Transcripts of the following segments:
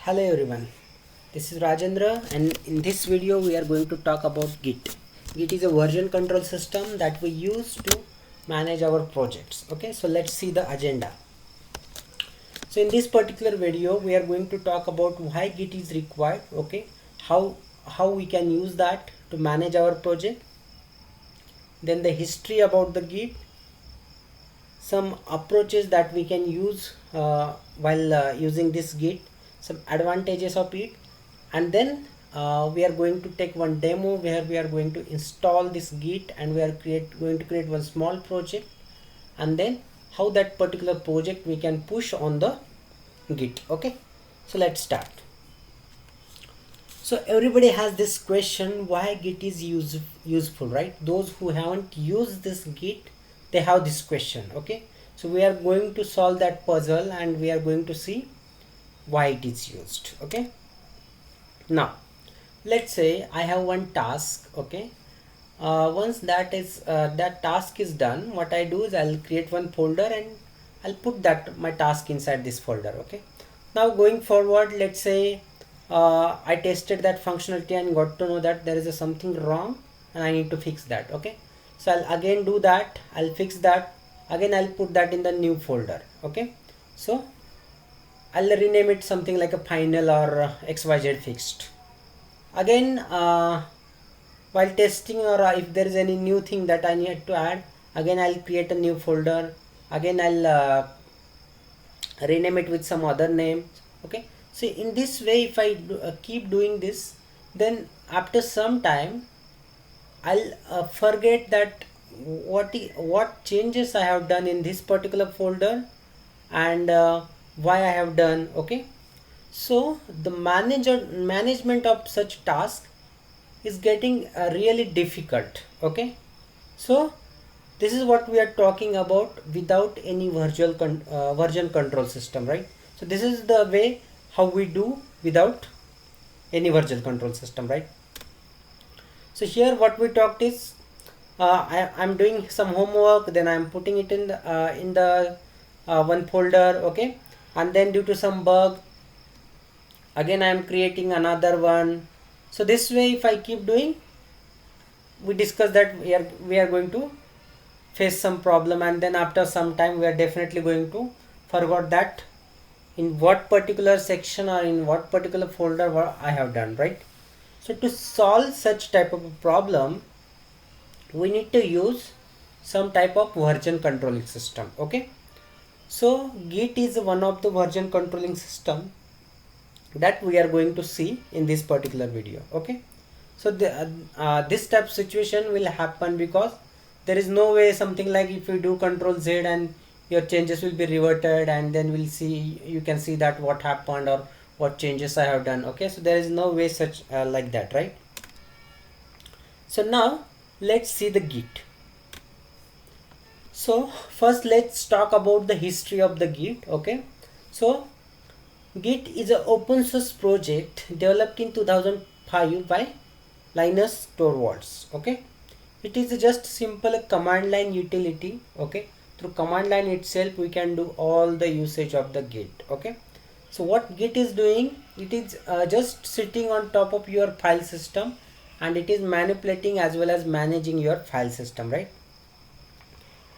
Hello everyone, this is Rajendra and in this video we are going to talk about Git. Git is a version control system that we use to manage our projects. Okay, so let's see the agenda. So in this particular video we are going to talk about why Git is required, okay, how we can use that to manage our project, then the history about the Git, some approaches that we can use while using this Git, some advantages of it, and then we are going to take one demo where we are going to install this Git and we are going to create one small project, and then how that particular project we can push on the Git. Okay, so let's start. So everybody has this question, why Git is useful, right? Those who haven't used this Git, they have this question. Okay, so we are going to solve that puzzle and we are going to see why it is used. Okay, now let's say I have one task. Okay, once that task is done, what I do is I'll create one folder and I'll put that my task inside this folder. Okay, now going forward, let's say I tested that functionality and got to know that there is something wrong and I need to fix that. Okay, so I'll again do that, I'll fix that, again I'll put that in the new folder. Okay, so I'll rename it something like a final or XYZ fixed. Again, while testing or if there is any new thing that I need to add, again I'll create a new folder, again I'll rename it with some other name. Okay, so in this way if I keep doing this, then after some time I'll forget that what changes I have done in this particular folder and why I have done. Okay, so the management of such task is getting really difficult. Okay, so this is what we are talking about without any version control system, right? So this is the way how we do without any version control system, right? So here what we talked is I'm doing some homework, then I'm putting it in the one folder. Okay, and then due to some bug, again I'm creating another one. So this way if I keep doing, we discuss that we are going to face some problem, and then after some time we are definitely going to forget that in what particular section or in what particular folder what I have done, right? So to solve such type of a problem, we need to use some type of version controlling system. Okay, so Git is one of the version controlling system that we are going to see in this particular video. Okay, so this type of situation will happen because there is no way something like if you do Control Z and your changes will be reverted, and then we'll see, you can see that what happened or what changes I have done. Okay, so there is no way such like that, right? So now let's see the Git. So first let's talk about the history of the Git. Okay, so Git is an open source project developed in 2005 by Linus Torvalds. Okay, it is just simple command line utility. Okay, through command line itself we can do all the usage of the Git. Okay, so what Git is doing, it is just sitting on top of your file system and it is manipulating as well as managing your file system, right?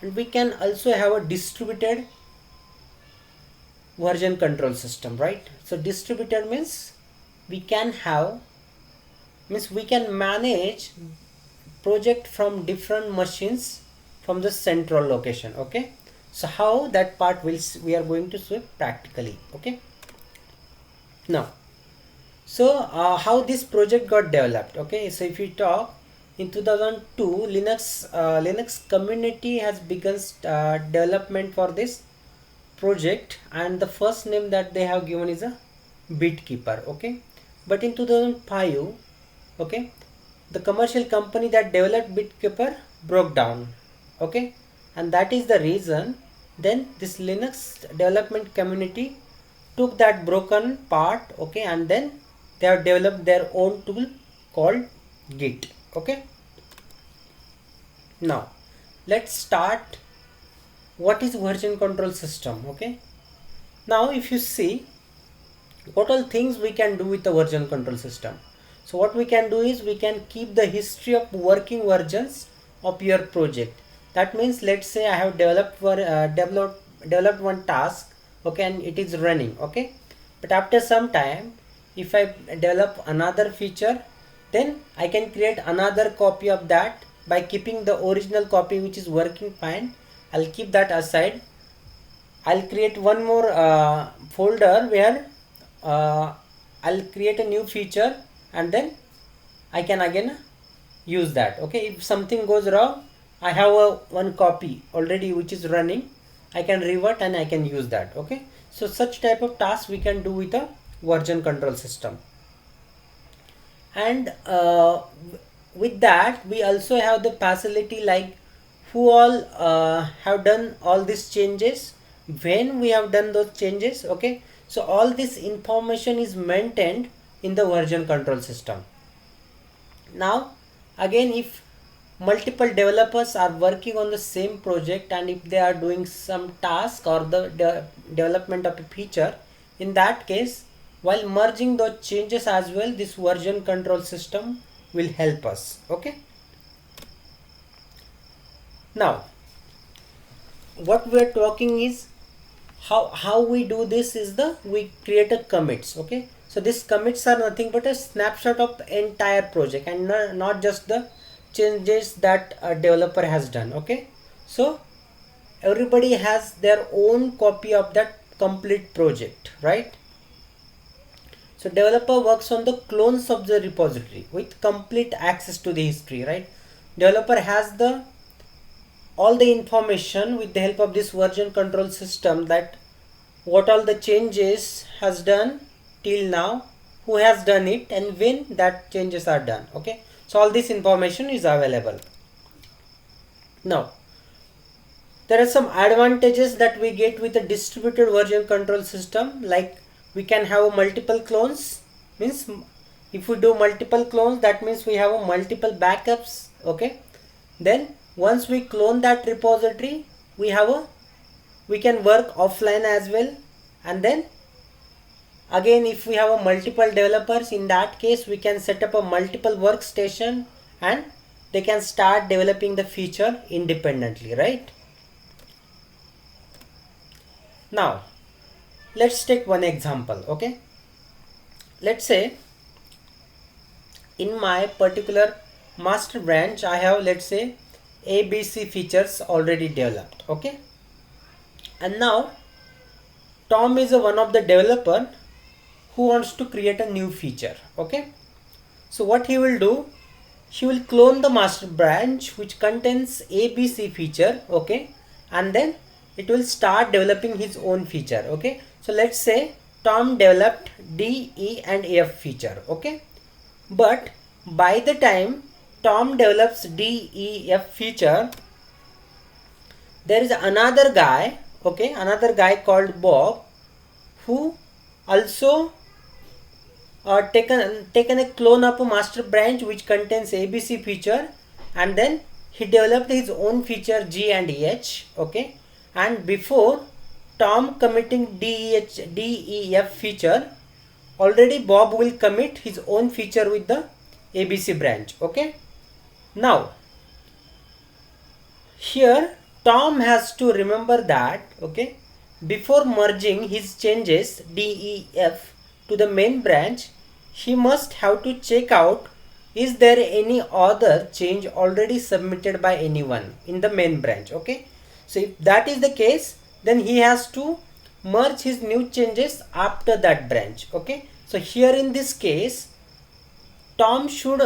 And we can also have a distributed version control system, right? So distributed means we can manage project from different machines from the central location. Okay, so how that part we are going to see practically. Okay, now so how this project got developed. Okay, so if we talk in 2002, Linux community has begun development for this project, and the first name that they have given is a Bitkeeper. Okay, but in 2005, okay, the commercial company that developed Bitkeeper broke down. Okay, and that is the reason then this Linux development community took that broken part. Okay, and then they have developed their own tool called Git. Okay, now let's start what is version control system. Okay, now if you see, what all things we can do with the version control system. So what we can do is we can keep the history of working versions of your project. That means, let's say I have developed one task, okay, and it is running, okay, but after some time, if I develop another feature, then I can create another copy of that by keeping the original copy which is working fine. I'll keep that aside. I'll create one more folder where I'll create a new feature, and then I can again use that. Okay, if something goes wrong, I have one copy already which is running. I can revert and I can use that. Okay, so such type of tasks we can do with a version control system. And with that, we also have the facility like who all have done all these changes, when we have done those changes. Okay, so all this information is maintained in the version control system. Now again, if multiple developers are working on the same project, and if they are doing some task or the development of a feature, in that case, while merging those changes as well, this version control system will help us. Okay, now what we are talking is how we do this is we create a commits. Okay, so these commits are nothing but a snapshot of the entire project, and not just the changes that a developer has done. Okay, so everybody has their own copy of that complete project, right? So developer works on the clones of the repository with complete access to the history, right? Developer has the all the information with the help of this version control system, that what all the changes has done till now, who has done it, and when that changes are done. Okay, so all this information is available. Now there are some advantages that we get with a distributed version control system, like we can have multiple clones. Means if we do multiple clones, that means we have multiple backups. Okay, then once we clone that repository, we can work offline as well. And then again, if we have a multiple developers, in that case we can set up a multiple workstation and they can start developing the feature independently, right? Now let's take one example. Okay, let's say in my particular master branch I have, let's say, ABC features already developed. Okay, and now Tom is one of the developer who wants to create a new feature. Okay, so what he will do, he will clone the master branch which contains ABC feature. Okay, and then it will start developing his own feature. Okay, so let's say Tom developed D, E and F feature. Okay, but by the time Tom develops D, E, F feature, there is another guy, okay, another guy called Bob, who also taken a clone of a master branch which contains ABC feature, and then he developed his own feature G and H. Okay, and before Tom committing D, E, F feature, already Bob will commit his own feature with the ABC branch. Okay, now here Tom has to remember that, okay, before merging his changes D, E, F to the main branch, he must have to check out, is there any other change already submitted by anyone in the main branch. Okay, so if that is the case, then he has to merge his new changes after that branch. Okay, so here in this case, Tom should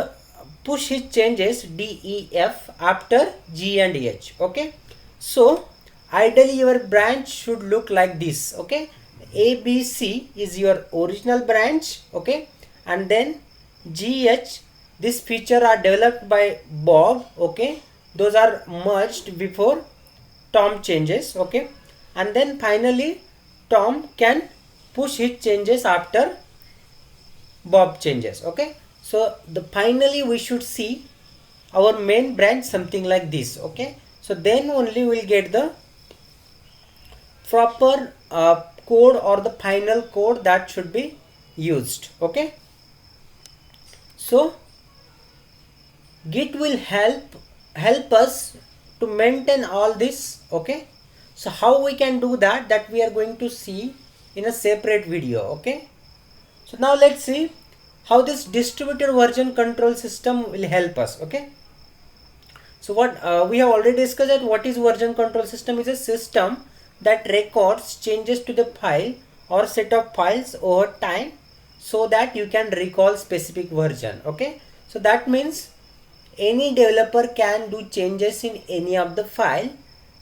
push his changes D, E, F after G and H. Okay, so ideally your branch should look like this. Okay, A, B, C is your original branch. Okay, and then G, H, this feature are developed by Bob. Okay, those are merged before Tom changes. Okay, and then finally Tom can push his changes after Bob changes. Okay, so finally we should see our main branch something like this. Okay, so then only we'll get the proper code or the final code that should be used. Okay, so Git will help us to maintain all this. Okay, so how we can do that we are going to see in a separate video. Okay, so now let's see how this distributed version control system will help us. Okay, so what we have already discussed, that what is version control system is a system that records changes to the file or set of files over time so that you can recall specific version. Okay, so that means any developer can do changes in any of the file.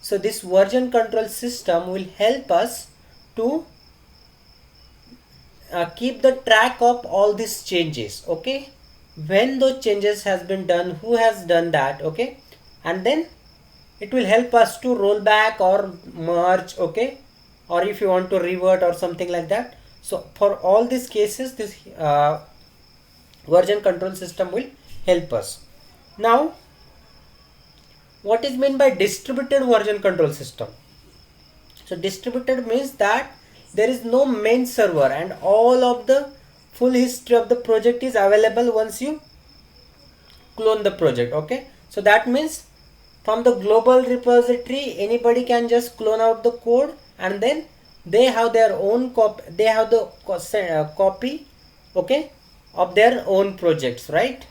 So this version control system will help us to keep the track of all these changes. Okay, when those changes has been done, who has done that. Okay, and then it will help us to roll back or merge. Okay, or if you want to revert or something like that. So for all these cases, this version control system will help us. Now what is meant by distributed version control system? So distributed means that there is no main server and all of the full history of the project is available once you clone the project. Okay, so that means from the global repository anybody can just clone out the code, and then they have their own copy, they have the copy, okay, of their own projects, right?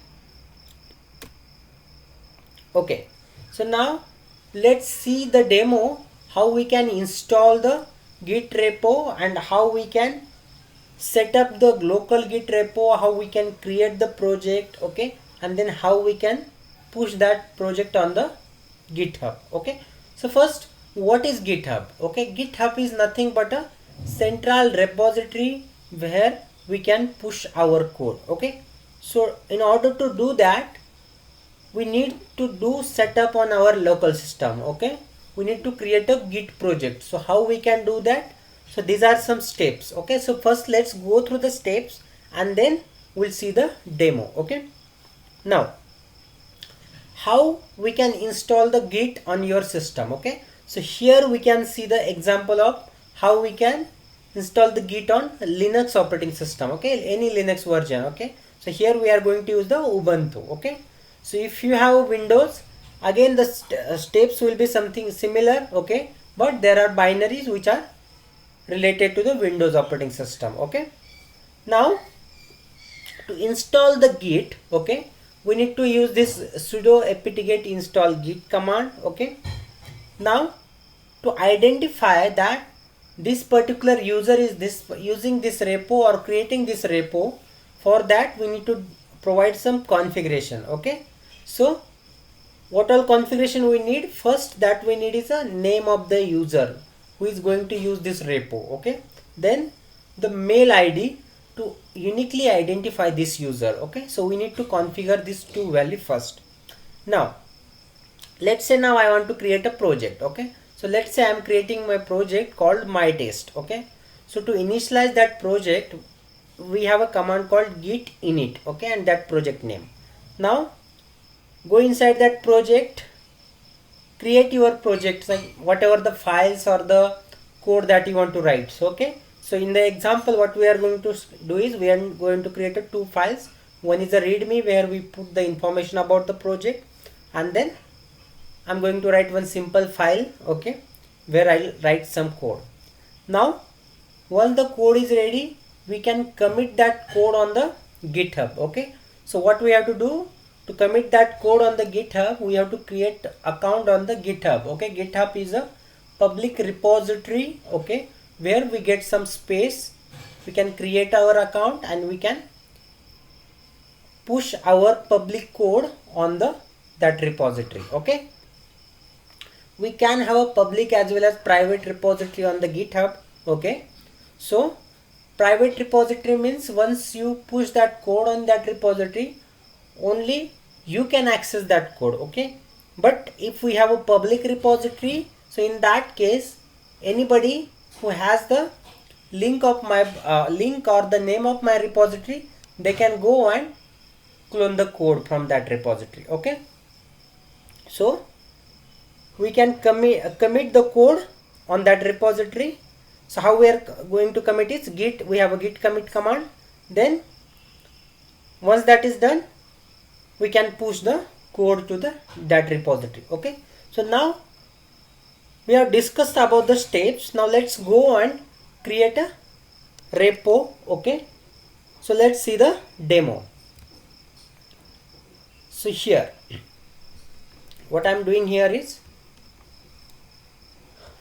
Okay, so now let's see the demo how we can install the Git repo and how we can set up the local Git repo, how we can create the project. Okay, and then how we can push that project on the GitHub. Okay, so first, what is GitHub? Okay, GitHub is nothing but a central repository where we can push our code. Okay, so in order to do that, we need to do setup on our local system. Okay, we need to create a Git project. So how we can do that? So these are some steps. Okay, so first let's go through the steps and then we'll see the demo. Okay, now how we can install the Git on your system. Okay, so here we can see the example of how we can install the Git on Linux operating system. Okay, any Linux version. Okay, so here we are going to use the Ubuntu. Okay, so if you have Windows, again the steps will be something similar. Okay, but there are binaries which are related to the Windows operating system. Okay, now to install the Git, okay, we need to use this sudo apt-get install git command. Okay, now to identify that this particular user is this using this repo or creating this repo, for that we need to provide some configuration. Okay, so what all configuration we need? First that we need is a name of the user who is going to use this repo. Okay, then the mail ID to uniquely identify this user. Okay, so we need to configure these two value first. Now let's say now I want to create a project. Okay, so let's say I am creating my project called my test. Okay, so to initialize that project we have a command called git init. Okay, and that project name. Now go inside that project, create your project, like whatever the files or the code that you want to write. So okay, so in the example what we are going to do is we are going to create two files. One is a readme where we put the information about the project, and then I'm going to write one simple file, okay, where I'll write some code. Now once the code is ready, we can commit that code on the GitHub. Okay, so what we have to do to commit that code on the GitHub, we have to create account on the GitHub. Okay, GitHub is a public repository, okay, where we get some space, we can create our account and we can push our public code on the that repository. Okay, we can have a public as well as private repository on the GitHub. Okay, so private repository means once you push that code on that repository, only you can access that code. Okay, but if we have a public repository, so in that case anybody who has the link of my link or the name of my repository, they can go and clone the code from that repository. Okay, so we can commit the code on that repository. So how we are going to commit is git, we have a git commit command. Then once that is done, we can push the code to the that repository. Okay, so now we have discussed about the steps. Now let's go and create a repo. Okay, so let's see the demo. So here what I'm doing here is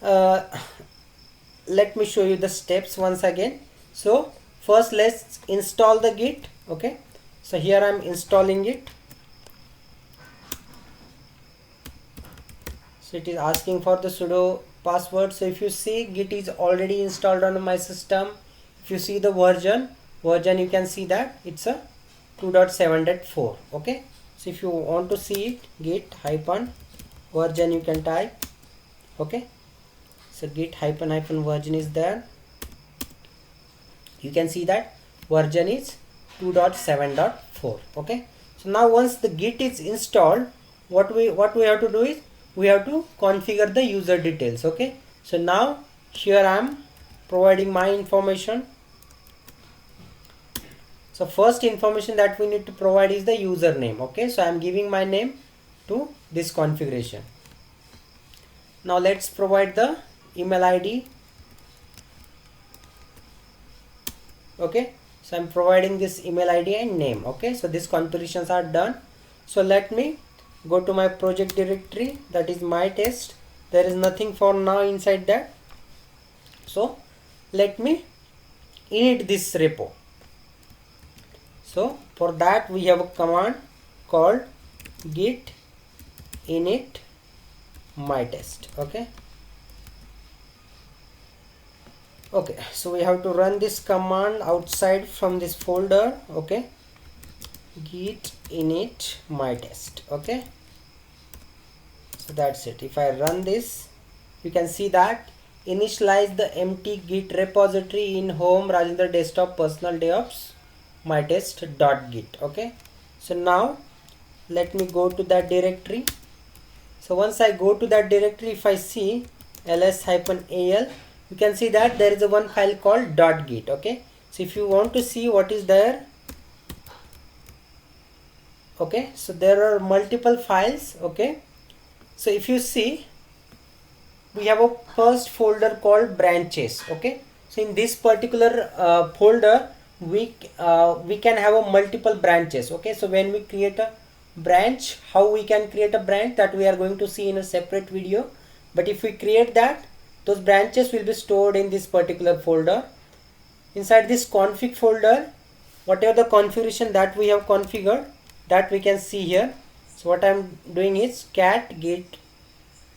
let me show you the steps once again. So first let's install the Git. Okay, so here I'm installing it. So it is asking for the sudo password. So if you see, Git is already installed on my system. If you see the version you can see that it's a 2.7.4. okay, so if you want to see it, git hyphen version you can type. Okay, so git hyphen version is there. You can see that version is 2.7.4. okay, so now once the Git is installed, what we have to do is we have to configure the user details. Okay, so now here I am providing my information. So first information that we need to provide is the username. Okay, so I am giving my name to this configuration. Now let's provide the email ID. Okay, so I'm providing this email ID and name. Okay, so these configurations are done. So let me go to my project directory, that is my test. There is nothing for now inside that. So let me init this repo. So for that we have a command called git init my test. Okay, so we have to run this command outside from this folder. Okay, git init my test. Okay, so that's it. If I run this, you can see that initialize the empty git repository in home Rajendra desktop personal DevOps my test.git. okay, so now let me go to that directory. So once I go to that directory, if I see ls-al, you can see that there is a one file called .git. okay, so if you want to see what is there, okay, so there are multiple files. Okay, so if you see, we have a first folder called branches. Okay, so in this particular folder we can have a multiple branches. Okay, so when we create a branch, how we can create a branch, that we are going to see in a separate video. But if we create that, those branches will be stored in this particular folder. Inside this config folder, whatever the configuration that we have configured, that we can see here. So what I'm doing is cat git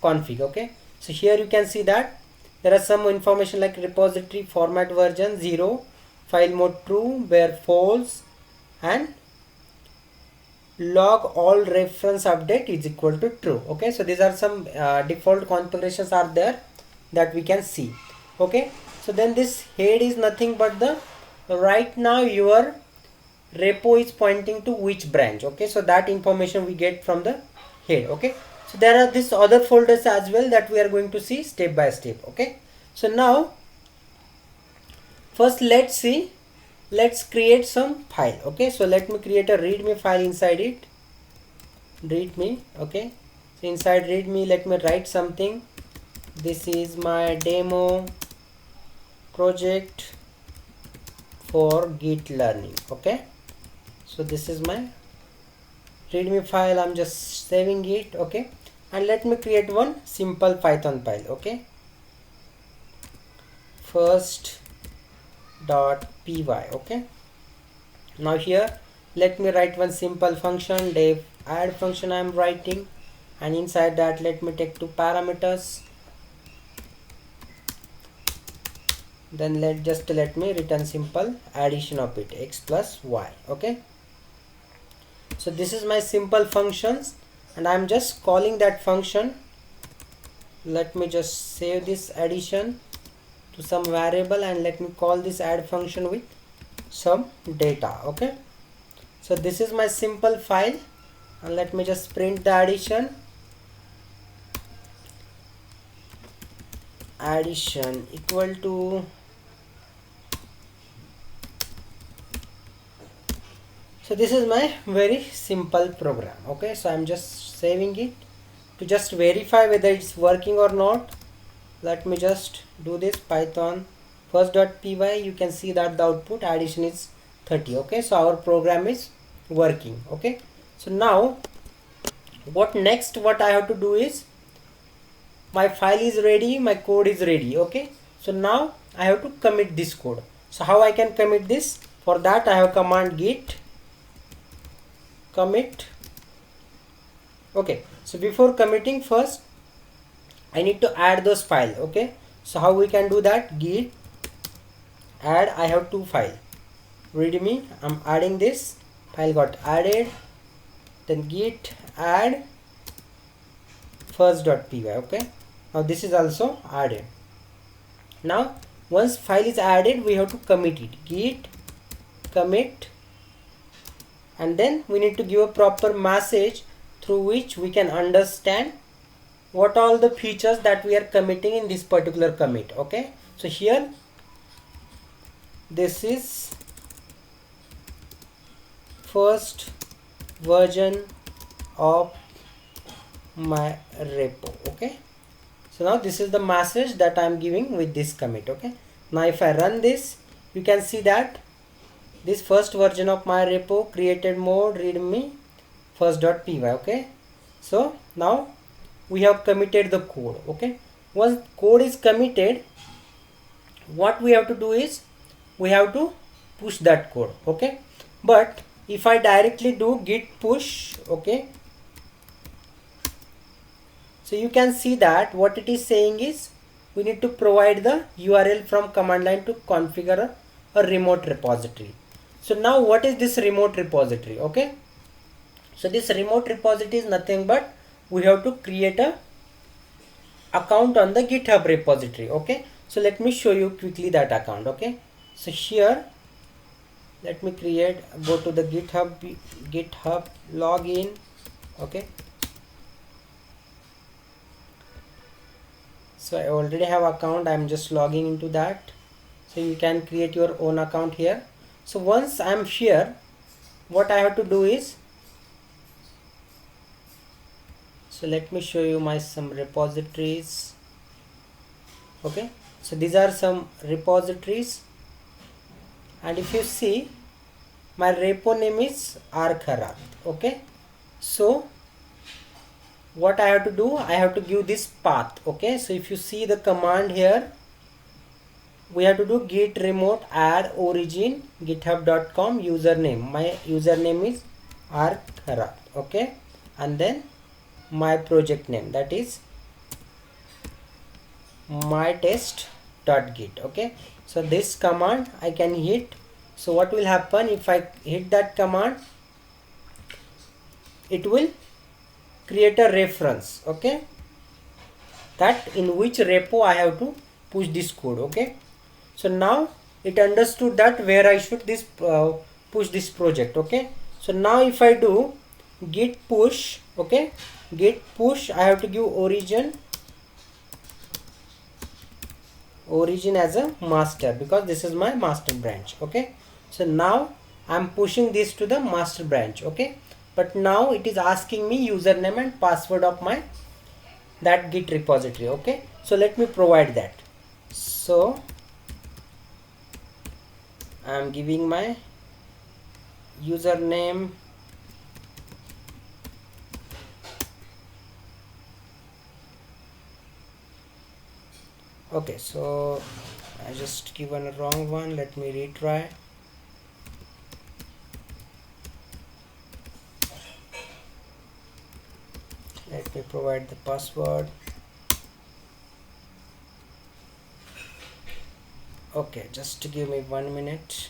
config. Okay, so here you can see that there are some information like repository format version 0, file mode true, where false, and log all reference update is equal to true. Okay, so these are some default configurations are there that we can see. Okay, so then this head is nothing but the right now your repo is pointing to which branch. Okay, so that information we get from the head. Okay, so there are these other folders as well that we are going to see step by step. Okay, so now first let's create some file. Okay, so let me create a readme file inside it, readme. Okay, so inside readme let me write something. This is my demo project for git learning. Okay, so this is my readme file. I'm just saving it. Okay, and let me create one simple Python file. Okay, first .py. okay, now here let me write one simple function, dev add function I am writing, and inside that let me take two parameters. Then let me return simple addition of it, x plus y. Okay, so this is my simple functions and I'm just calling that function. Let me just save this addition to some variable and let me call this add function with some data. Okay, so this is my simple file and let me just print the addition equal to So this is my very simple program. Okay, so I'm just saving it to just verify whether it's working or not. Let me just do this python first.py. You can see that the output addition is 30. Okay, so our program is working. Okay, so now what I have to do is, my file is ready, my code is ready. Okay, so now I have to commit this code. So how I can commit this? For that I have command git commit. Okay, so before committing, first I need to add those file. Okay, so how we can do that? Git add. I have two file readme. I'm adding this file, got added. Then git add first.py. Okay, now this is also added. Now once file is added, we have to commit it. Git commit, and then we need to give a proper message through which we can understand what all the features that we are committing in this particular commit. Okay, so here this is first version of my repo. Okay, so now this is the message that I am giving with this commit. Okay, now if I run this, you can see that this first version of my repo created mode readme first.py. Okay, so now we have committed the code. Okay, once code is committed, what we have to do is we have to push that code. Okay, but if I directly do git push, okay, so you can see that what it is saying is we need to provide the URL from command line to configure a remote repository. So now what is this remote repository? Okay, so this remote repository is nothing but we have to create a account on the GitHub repository. Okay, so let me show you quickly that account. Okay, so here let me go to the GitHub login. Okay, so I already have account. I'm just logging into that. So you can create your own account here. So once I'm here, what I have to do is, so let me show you my some repositories. Okay, so these are some repositories, and if you see, my repo name is Arkarat. Okay, so what I have to do, I have to give this path. Okay, so if you see the command here, we have to do git remote add origin github.com username. My username is Arkarat. Okay, and then my project name, that is mytest.git. Okay, so this command I can hit. So what will happen if I hit that command? It will create a reference. Okay, that in which repo I have to push this code. Okay, so now it understood that where I should push this project. Okay, so now if I do git push, okay, git push, I have to give origin as a master, because this is my master branch. Okay, so now I'm pushing this to the master branch. Okay, but now it is asking me username and password of my that git repository. Okay, so let me provide that. So I'm giving my username, okay, so I just given a wrong one. Let me retry. Let me provide the password. Okay, just give me 1 minute.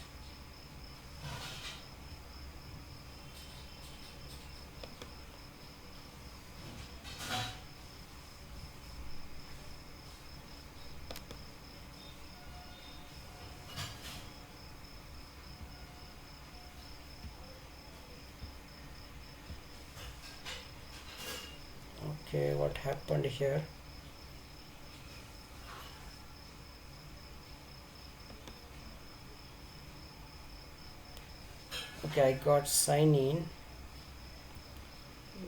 Okay, what happened here? Okay, I got sign in.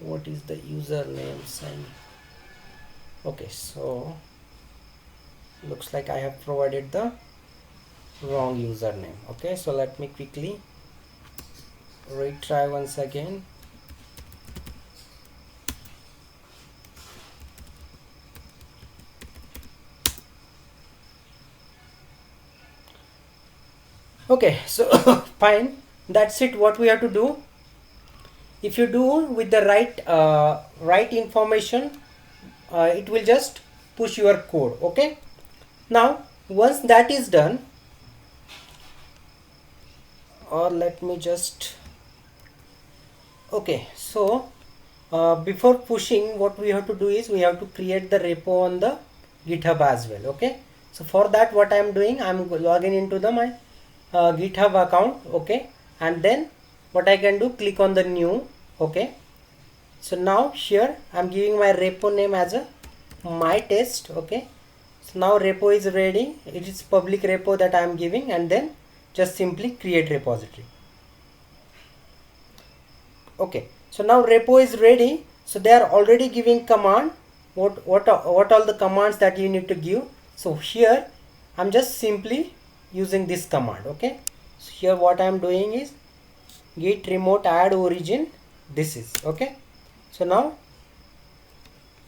What is the username? Sign. Okay, so looks like I have provided the wrong username. Okay, so let me quickly retry once again. Okay, so fine, that's it. What we have to do, if you do with the right information, it will just push your code. Okay, now once that is done, or let me just, okay, so before pushing, what we have to do is we have to create the repo on the GitHub as well. Okay, so for that, what I am doing, I am logging into the my GitHub account. Okay, and then what I can do, click on the new. Okay, so now here I am giving my repo name as a my test. Okay, so now repo is ready. It is public repo that I am giving, and then just simply create repository. Okay, so now repo is ready. So they are already giving command. What all the commands that you need to give. So here I'm just simply using this command. Okay, so here what I'm doing is git remote add origin. This is okay. So now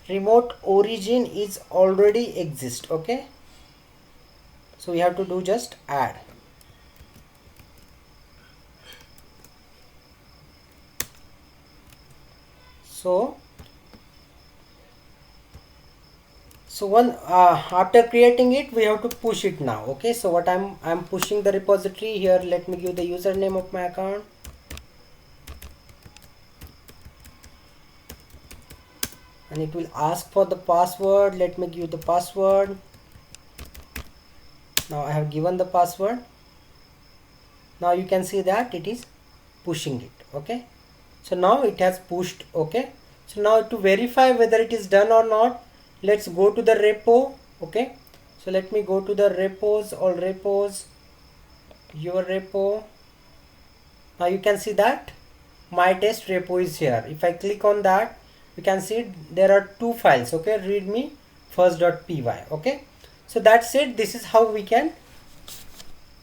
remote origin is already exist. Okay, so we have to do just add. So one after creating it, we have to push it now. Okay, so what I'm pushing the repository here. Let me give the username of my account. And it will ask for the password. Let me give the password. Now I have given the password. Now you can see that it is pushing it. Okay, so now it has pushed. Okay, so now to verify whether it is done or not, let's go to the repo. Okay, so let me go to the repos, all repos, your repo. Now you can see that my test repo is here. If I click on that, you can see there are two files. Okay, readme first.py. Okay, so that's it. This is how we can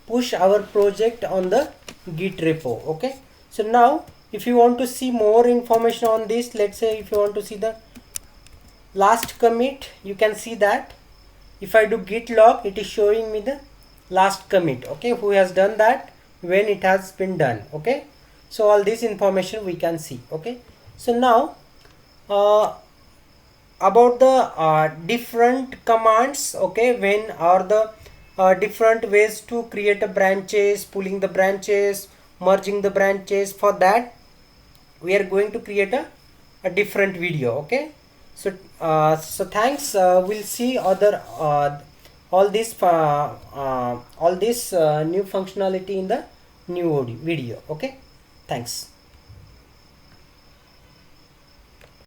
push our project on the git repo. Okay, so now if you want to see more information on this, let's say if you want to see the last commit, you can see that if I do git log, it is showing me the last commit. Okay, who has done that, when it has been done. Okay, so all this information we can see. Okay, so now about the different commands. Okay, when are the different ways to create a branches, pulling the branches, merging the branches. For that we are going to create a different video. Okay, so thanks. We'll see other all this new functionality in the new video. Okay, thanks.